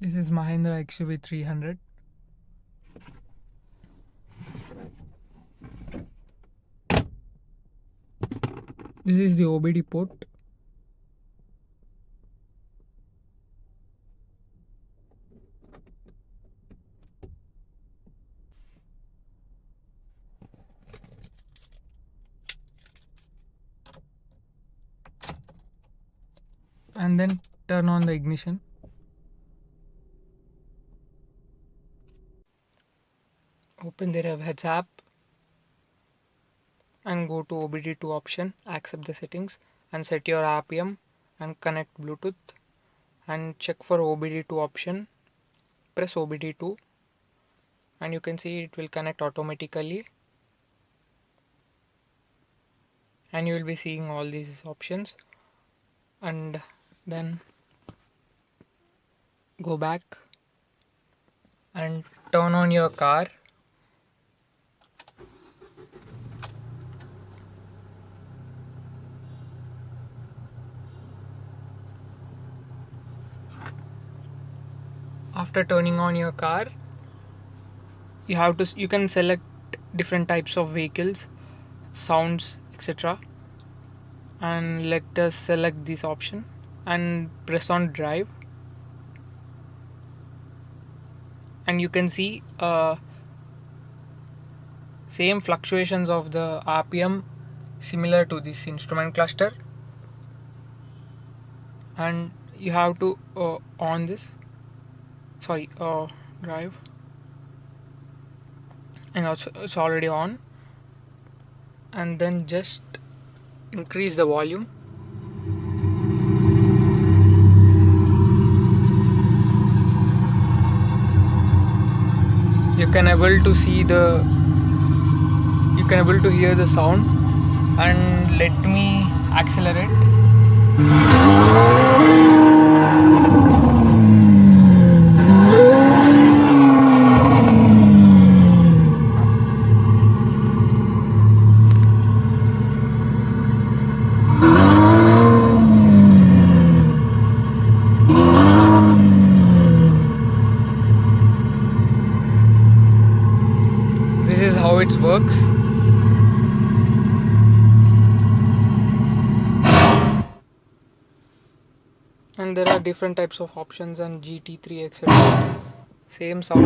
This is Mahindra XUV 300. This is the OBD port. And then turn on the ignition. Open the reheadz app and go to OBD2 option, accept the settings and set your RPM and connect Bluetooth and check for OBD2 option. Press OBD2 and you can see it will connect automatically, and you will be seeing all these options. And then go back and turn on your car. After turning on your car, you can select different types of vehicles, sounds, etc. And let us select this option and press on drive, and you can see same fluctuations of the RPM similar to this instrument cluster. And you have to on this drive, and also it's already on, and then just increase the volume. You can able to hear the sound, and let me accelerate. This is how it works. And there are different types of options and GT3 etc. Same sound.